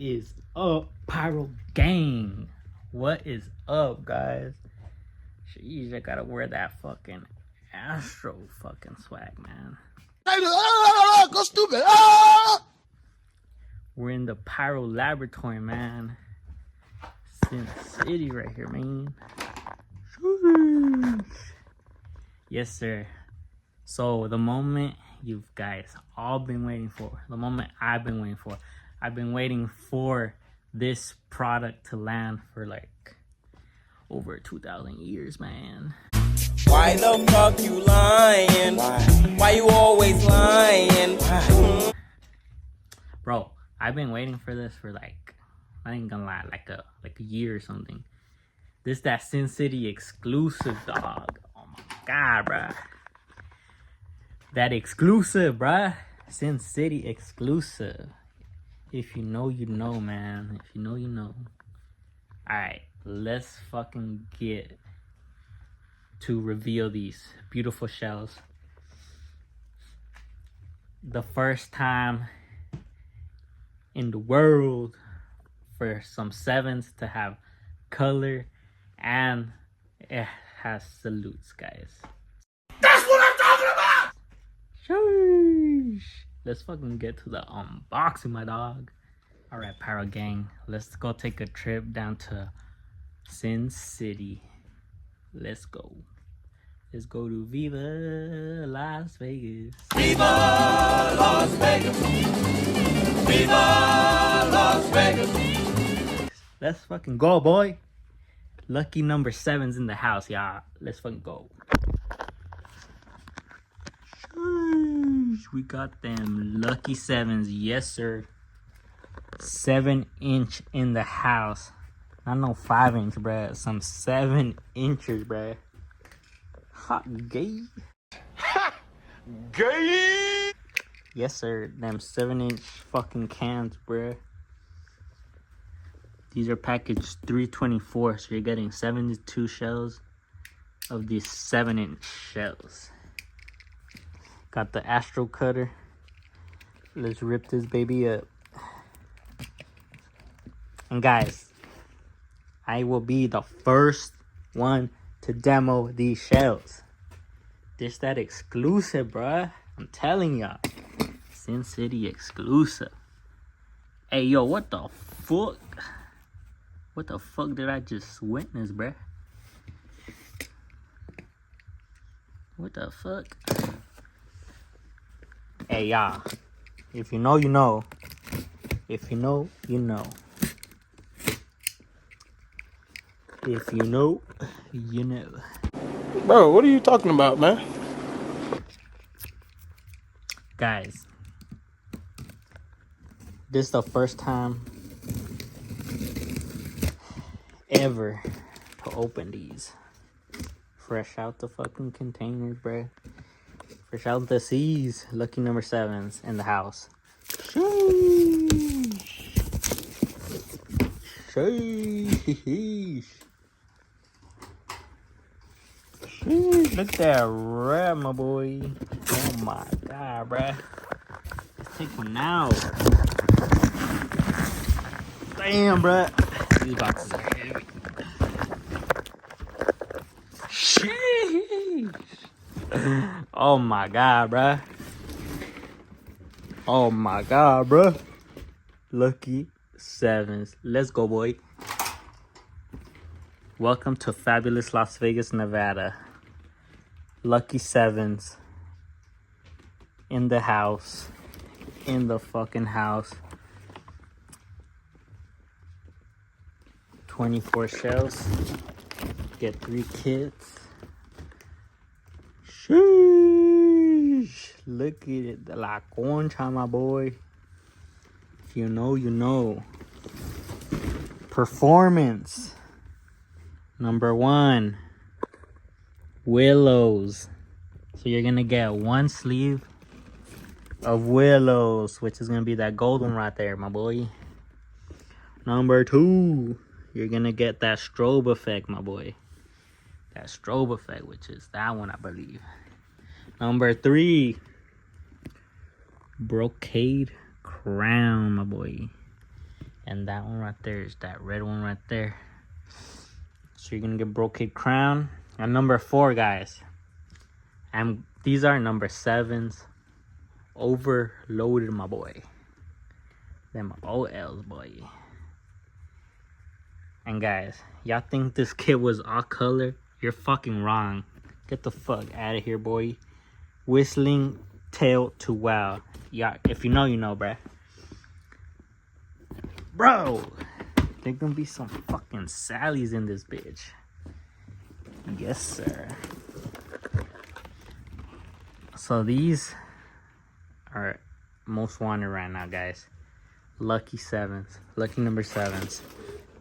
is up, Pyro Gang? What is up, guys? Jeez, I gotta wear that fucking Astro fucking swag, man. Go stupid. We're in the Pyro Laboratory, man. Sin City right here, man. Yes, sir. So the moment you guys all been waiting for, the moment I've been waiting for, I've been waiting for this product to land for like over 2,000 years, man. Why the fuck you lying? Why you always lying? Bro, I've been waiting for this for like, I ain't gonna lie, like a year or something. This that Sin City exclusive, dog. Oh my god, bruh. That exclusive, bruh. Sin City exclusive. If you know, you know, man. If you know, you know. Alright, let's fucking get to reveal these beautiful shells. The first time in the world for some sevens to have color, and it has salutes, guys. That's what I'm talking about. Sheesh. Let's fucking get to the unboxing, my dog. All right, Pyro Gang, let's go take a trip down to Sin City. Let's go. Let's go to Viva Las Vegas. Viva Las Vegas. Viva Las Vegas. Let's fucking go, boy. Lucky number 7's in the house, y'all. Let's fucking go. Sheesh, we got them lucky 7's, yes sir. 7-inch in the house. Not no 5-inch, bruh. Some 7 inches, bruh. Hot gay. Ha! Gay! Yes sir, them 7-inch fucking cans, bruh. These are packaged 324, so you're getting 72 shells of these 7-inch shells. Got the Astro cutter. Let's rip this baby up. And guys, I will be the first one to demo these shells. This that exclusive, bruh. I'm telling y'all. Sin City exclusive. Hey, yo, what the fuck? What the fuck did I just witness, bruh? What the fuck? Hey, y'all. If you know, you know. If you know, you know. If you know, you know. Bro, what are you talking about, man? Guys, this is the first time ever to open these. Fresh out the fucking containers, bruh. Fresh out the C's. Lucky number 7's in the house. Sheesh. Sheesh. Sheesh. Look at that red, my boy. Oh my god, bruh. Let's take one out. Damn, bruh. These boxes are heavy. Sheesh. Oh my god, bruh. Oh my god, bruh. Lucky 7's. Let's go, boy. Welcome to fabulous Las Vegas, Nevada. Lucky 7's. In the house. In the fucking house. 24 shells. Get 3 kits. Sheesh. Look at it. La concha, my boy. If you know, you know. Performance. Number 1. Willows. So you're going to get 1 sleeve of Willows, which is going to be that golden right there, my boy. Number 2. You're going to get that strobe effect, my boy. That strobe effect, which is that one, I believe. Number 3. Brocade crown, my boy. And that one right there is that red one right there. So you're gonna get brocade crown. And number 4, guys. And these are number 7s. Overloaded, my boy. Them OLs, boy. And guys, y'all think this kit was all color? You're fucking wrong. Get the fuck out of here, boy. Whistling tail to wow. Yeah, if you know, you know, bruh. Bro, there gonna be some fucking Sallys in this bitch. Yes, sir. So these are most wanted right now, guys. Lucky 7s. Lucky number 7s.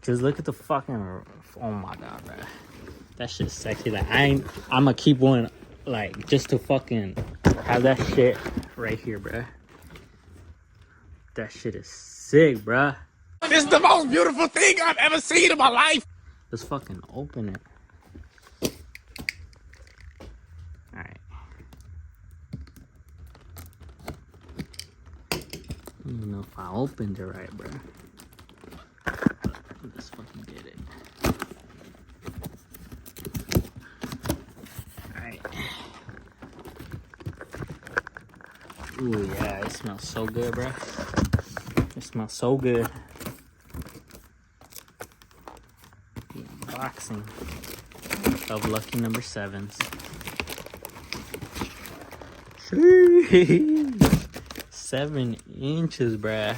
Just look at the fucking... Oh my god, bro. That shit's sexy. Like, I'ma keep one, like, just to fucking have that shit right here, bro. That shit is sick, bro. This is the most beautiful thing I've ever seen in my life. Let's fucking open it. Alright. I don't even know if I opened it right, bro. Let's fucking get it. Alright. Ooh, yeah, it smells so good, bro. It smells so good. The unboxing of lucky number 7s. 7 inches, bruh.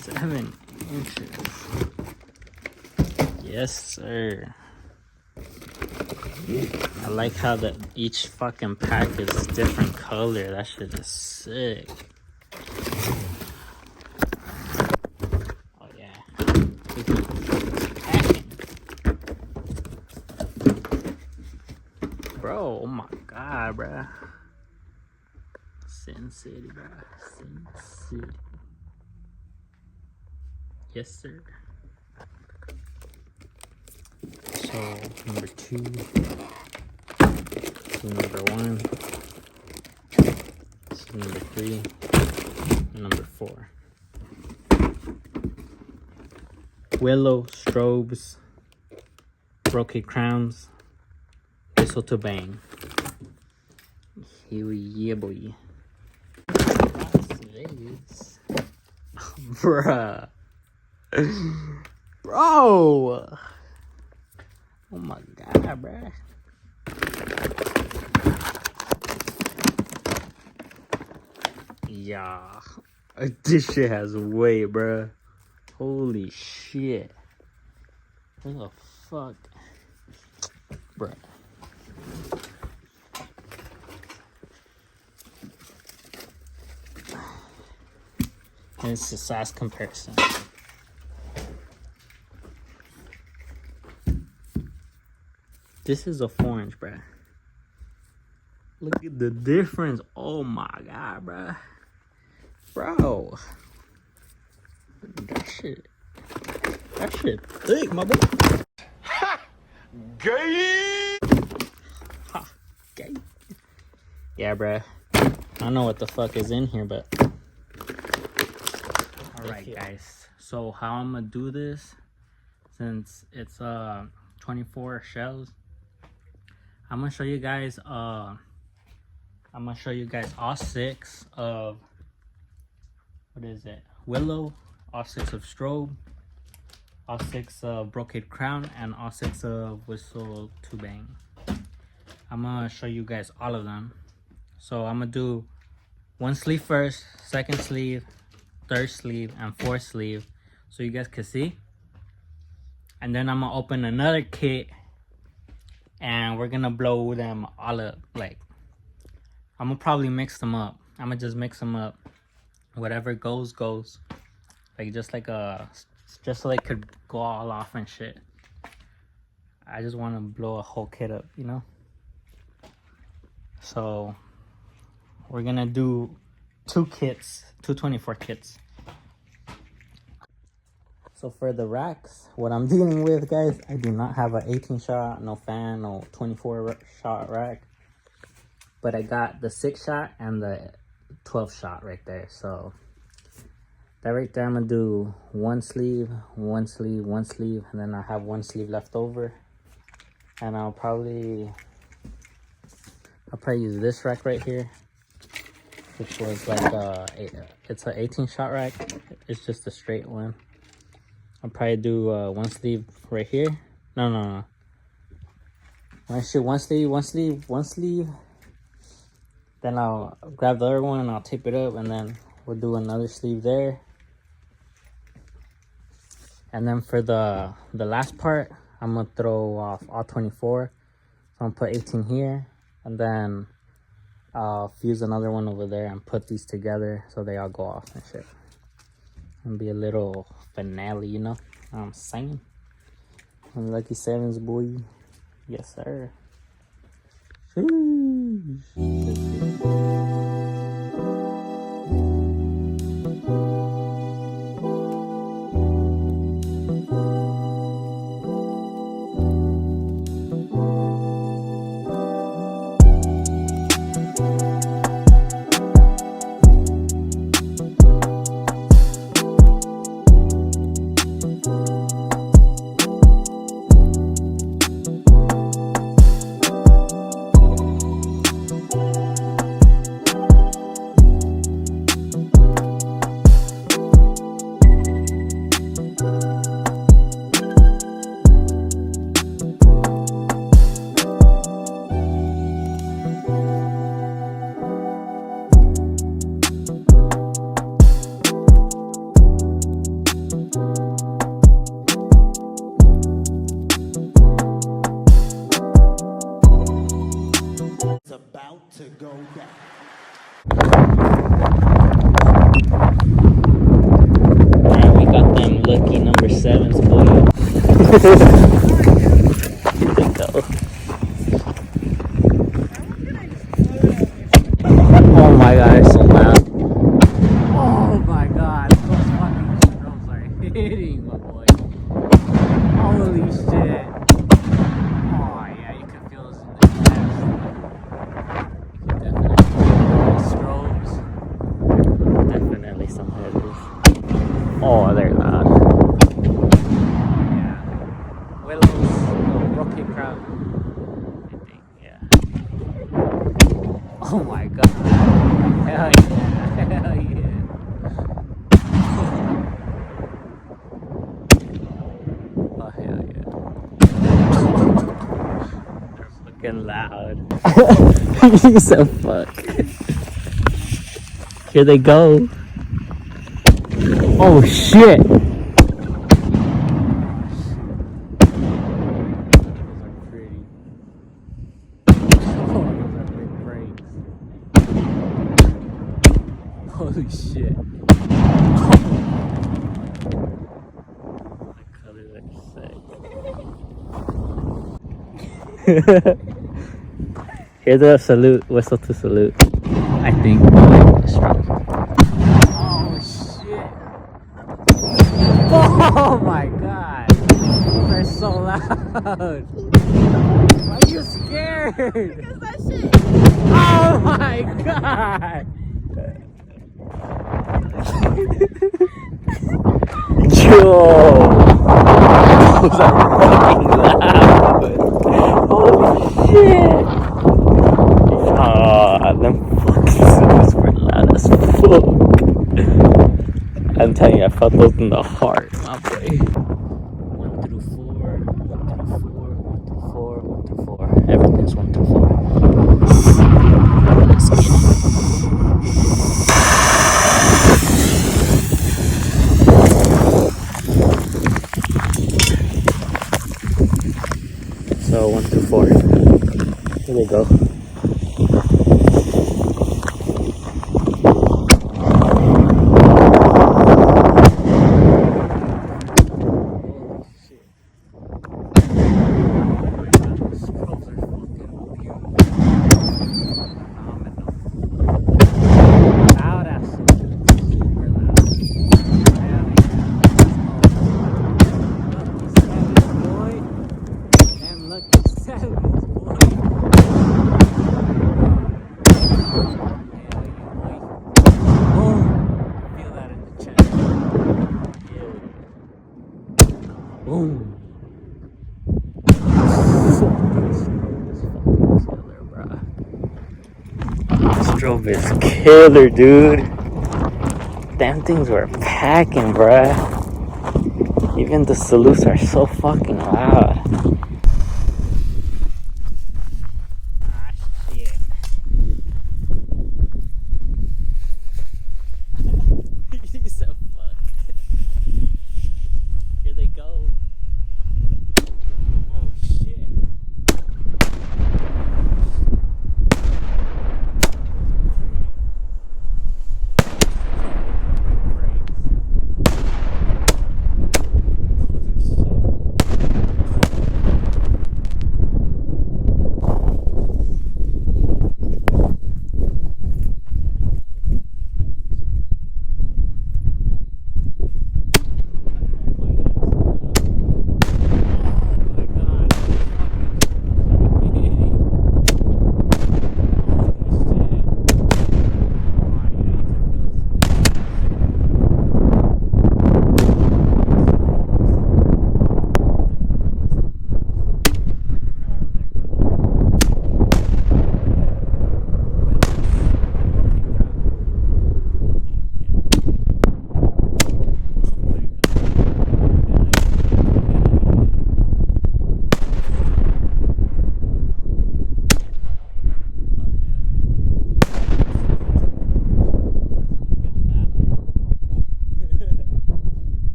7 inches. Yes, sir. I like how each fucking pack is different color. That shit is sick. Oh yeah. Bro, oh my god, bruh. Sin City, bruh. Sin City. Yes, sir. So, number 2. So, number 1. So, number 3. Number 4. Willow, strobes, brocade crowns, whistle to bang. Here yeah, boy. Vegas. Bruh. Bro. Oh my god, bruh. Yeah. This shit has weight, bruh. Holy shit. What the fuck? Bruh. And it's a size comparison. This is a 4-inch, bruh. Look at the difference. Oh my god, bruh. Bro. That shit thick, my boy. Ha! Gay! Ha, gay. Yeah, bruh. I don't know what the fuck is in here, but... Alright, guys. So, how I'm gonna do this, since it's 24 shells, I'm gonna show you guys all 6 of... What is it? Willow, all 6 of strobe, all 6 of brocade crown, and all 6 of whistle to bang. I'm gonna show you guys all of them. So I'm gonna do 1 sleeve first, 2nd sleeve, 3rd sleeve, and 4th sleeve, so you guys can see. And then I'm gonna open another kit, and we're gonna blow them all up. Like, I'm gonna probably mix them up. I'm gonna just mix them up. Whatever goes, goes. Like, just so they could go all off and shit. I just want to blow a whole kit up, you know? So, we're gonna do 2 kits, 224 kits. So for the racks, what I'm dealing with, guys, I do not have an 18 shot, no fan, no 24 shot rack. But I got the 6 shot and the 12 shot right there. So That right there, I'm gonna do one sleeve, one sleeve, one sleeve, and then I'll have one sleeve left over. And I'll probably use this rack right here, which was like it's an 18 shot rack. It's just a straight one. I'll probably do one sleeve right here. No. One sleeve, one sleeve, one sleeve. Then I'll grab the other one and I'll tape it up, and then we'll do another sleeve there. And then for the last part, I'm gonna throw off all 24. So I'm gonna put 18 here, and then I'll fuse another one over there and put these together so they all go off and shit. It'll be a little finale, you know what I'm saying? Lucky Sevens, boy. Yes, sir. To go back. Alright, we got them lucky number 7s, boy. Here they go. Oh my god, it's so loud. Oh my god, those fucking drums are hitting, my boy. Holy shit. Oh yeah, you can feel this in the chest. Definitely some headers. Oh, they're loud. Yeah. Willow's rocket crowd. I think, yeah. Oh my god. Hell yeah. Hell yeah. Oh, hell yeah. They're fucking loud. You so fuck. Here they go. Oh shit! Those are pretty. Oh, those are big brakes. Holy shit. The colors are sick. Here's a salute, whistle to salute. I think it's strong. Oh shit! Oh my god! Those are so loud! Why are you scared? Because that shit. Oh my god! Yo! Those are fucking loud! Holy shit! Them fucking sounds were loud as fuck. I'm telling you, I felt those in the heart, my boy. 1 through 4, 1 through 4, 1 through 4, 1 through 4. Everything's 1 through 4. Let's get it. So 1 through 4. Here we go. drove is killer, dude. Damn things were packing, bruh. Even the salutes are so fucking loud.